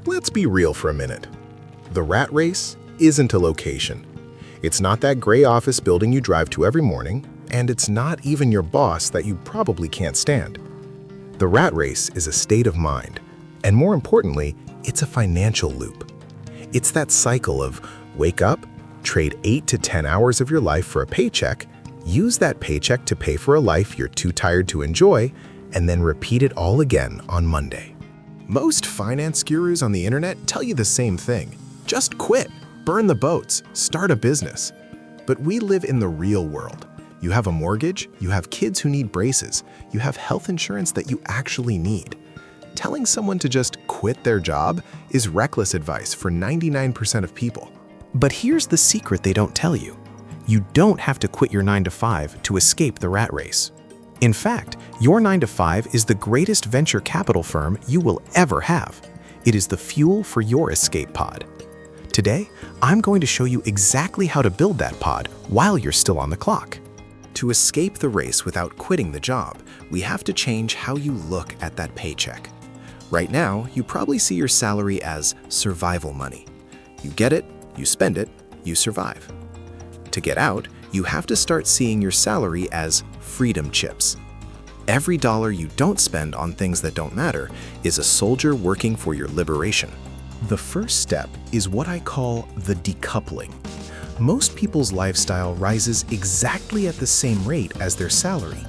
Let's be real for a minute. The rat race isn't a location. It's not that gray office building you drive to every morning, and it's not even your boss that you probably can't stand. The rat race is a state of mind, and more importantly, it's a financial loop. It's that cycle of wake up, trade 8 to 10 hours of your life for a paycheck, use that paycheck to pay for a life you're too tired to enjoy, and then repeat it all again on Monday. Most finance gurus on the internet tell you the same thing. Just quit, burn the boats, start a business. But we live in the real world. You have a mortgage, you have kids who need braces, you have health insurance that you actually need. Telling someone to just quit their job is reckless advice for 99% of people. But here's the secret they don't tell you. You don't have to quit your 9-to-5 to escape the rat race. In fact, your 9-to-5 is the greatest venture capital firm you will ever have. It is the fuel for your escape pod. Today, I'm going to show you exactly how to build that pod while you're still on the clock. To escape the race without quitting the job, we have to change how you look at that paycheck. Right now, you probably see your salary as survival money. You get it, you spend it, you survive. To get out, you have to start seeing your salary as freedom chips. Every dollar you don't spend on things that don't matter is a soldier working for your liberation. The first step is what I call the decoupling. Most people's lifestyle rises exactly at the same rate as their salary.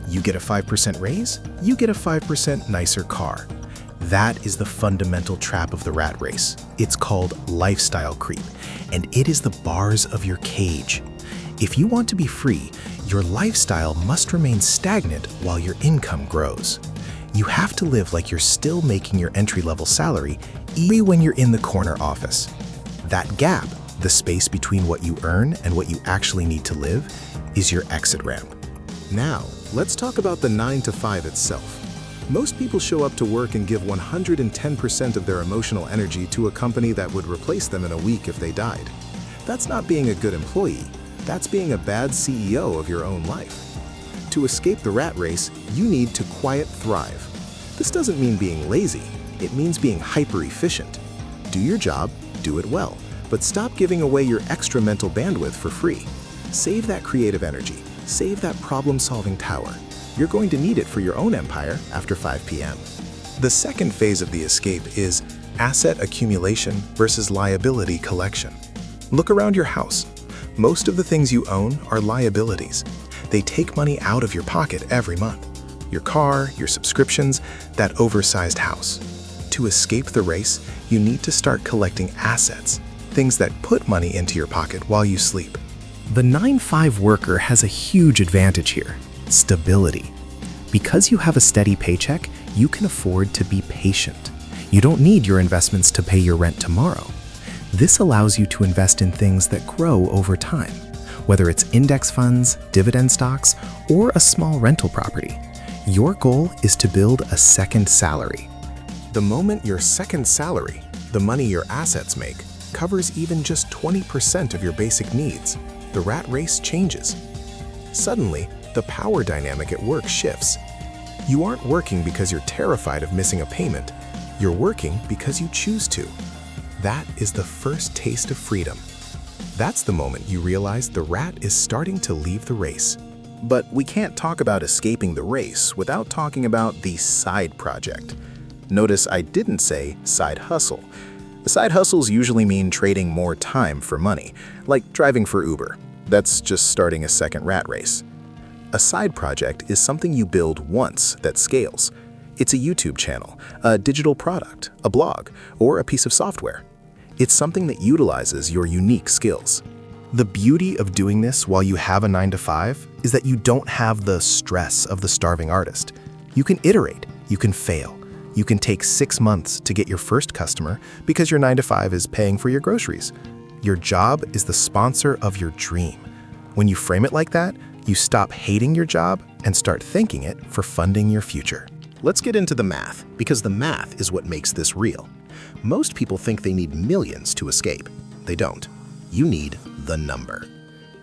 You get a 5% raise, you get a 5% nicer car. That is the fundamental trap of the rat race. It's called lifestyle creep, and it is the bars of your cage. If you want to be free, your lifestyle must remain stagnant while your income grows. You have to live like you're still making your entry-level salary even when you're in the corner office. That gap, the space between what you earn and what you actually need to live, is your exit ramp. Now, let's talk about the 9-to-5 itself. Most people show up to work and give 110% of their emotional energy to a company that would replace them in a week if they died. That's not being a good employee. That's being a bad CEO of your own life. To escape the rat race, you need to quiet thrive. This doesn't mean being lazy. It means being hyper-efficient. Do your job, do it well, but stop giving away your extra mental bandwidth for free. Save that creative energy. Save that problem-solving tower. You're going to need it for your own empire after 5 p.m. The second phase of the escape is asset accumulation versus liability collection. Look around your house. Most of the things you own are liabilities. They take money out of your pocket every month. Your car, your subscriptions, that oversized house. To escape the race, you need to start collecting assets, things that put money into your pocket while you sleep. The 9-5 worker has a huge advantage here: stability. Because you have a steady paycheck, you can afford to be patient. You don't need your investments to pay your rent tomorrow. This allows you to invest in things that grow over time, whether it's index funds, dividend stocks, or a small rental property. Your goal is to build a second salary. The moment your second salary, the money your assets make, covers even just 20% of your basic needs, the rat race changes. Suddenly, the power dynamic at work shifts. You aren't working because you're terrified of missing a payment. You're working because you choose to. That is the first taste of freedom. That's the moment you realize the rat is starting to leave the race. But we can't talk about escaping the race without talking about the side project. Notice I didn't say side hustle. Side hustles usually mean trading more time for money, like driving for Uber. That's just starting a second rat race. A side project is something you build once that scales. It's a YouTube channel, a digital product, a blog, or a piece of software. It's something that utilizes your unique skills. The beauty of doing this while you have a 9-to-5 is that you don't have the stress of the starving artist. You can iterate, you can fail. You can take 6 months to get your first customer because your 9-to-5 is paying for your groceries. Your job is the sponsor of your dream. When you frame it like that, you stop hating your job and start thanking it for funding your future. Let's get into the math, because the math is what makes this real. Most people think they need millions to escape. They don't. You need the number.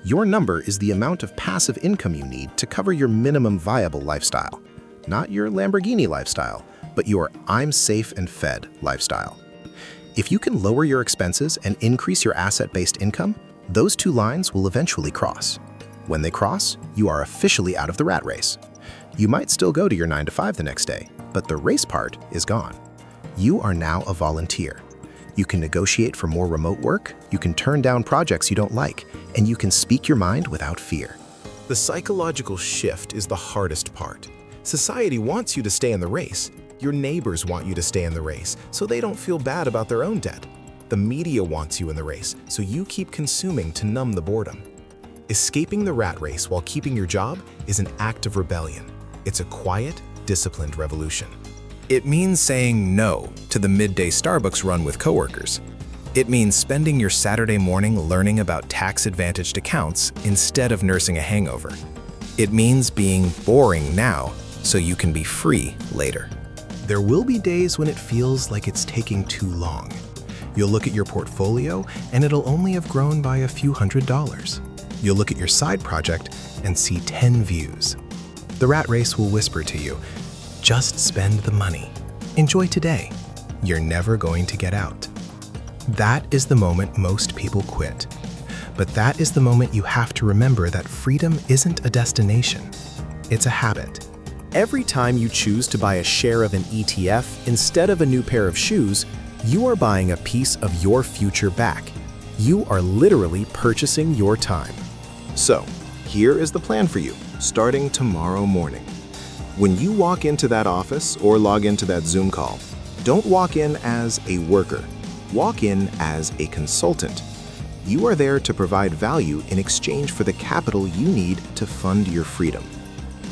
Your number is the amount of passive income you need to cover your minimum viable lifestyle. Not your Lamborghini lifestyle, but your I'm safe and fed lifestyle. If you can lower your expenses and increase your asset-based income, those two lines will eventually cross. When they cross, you are officially out of the rat race. You might still go to your 9 to 5 the next day, but the race part is gone. You are now a volunteer. You can negotiate for more remote work, you can turn down projects you don't like, and you can speak your mind without fear. The psychological shift is the hardest part. Society wants you to stay in the race. Your neighbors want you to stay in the race, so they don't feel bad about their own debt. The media wants you in the race, so you keep consuming to numb the boredom. Escaping the rat race while keeping your job is an act of rebellion. It's a quiet, disciplined revolution. It means saying no to the midday Starbucks run with coworkers. It means spending your Saturday morning learning about tax-advantaged accounts instead of nursing a hangover. It means being boring now so you can be free later. There will be days when it feels like it's taking too long. You'll look at your portfolio and it'll only have grown by a few $100s. You'll look at your side project and see 10 views. The rat race will whisper to you, just spend the money. Enjoy today. You're never going to get out. That is the moment most people quit. But that is the moment you have to remember that freedom isn't a destination. It's a habit. Every time you choose to buy a share of an ETF instead of a new pair of shoes, you are buying a piece of your future back. You are literally purchasing your time. So, here is the plan for you, starting tomorrow morning. When you walk into that office or log into that Zoom call, don't walk in as a worker. Walk in as a consultant. You are there to provide value in exchange for the capital you need to fund your freedom.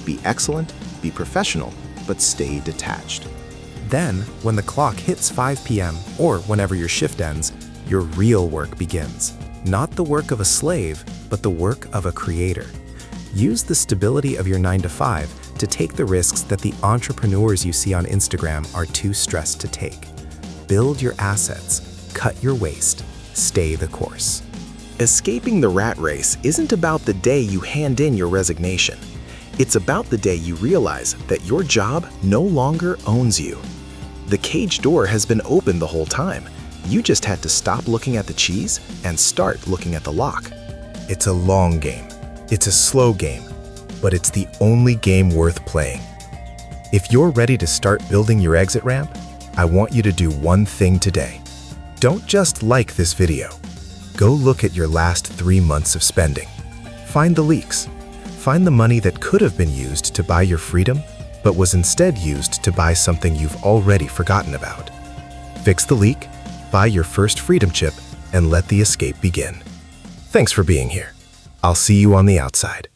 Be excellent, be professional, but stay detached. Then, when the clock hits 5 p.m. or whenever your shift ends, your real work begins. Not the work of a slave, but the work of a creator. Use the stability of your 9 to 5 to take the risks that the entrepreneurs you see on Instagram are too stressed to take. Build your assets, cut your waste, stay the course. Escaping the rat race isn't about the day you hand in your resignation. It's about the day you realize that your job no longer owns you. The cage door has been open the whole time. You just had to stop looking at the cheese and start looking at the lock. It's a long game. It's a slow game, but it's the only game worth playing. If you're ready to start building your exit ramp, I want you to do one thing today. Don't just like this video. Go look at your last 3 months of spending. Find the leaks. Find the money that could have been used to buy your freedom, but was instead used to buy something you've already forgotten about. Fix the leak, buy your first freedom chip, and let the escape begin. Thanks for being here. I'll see you on the outside.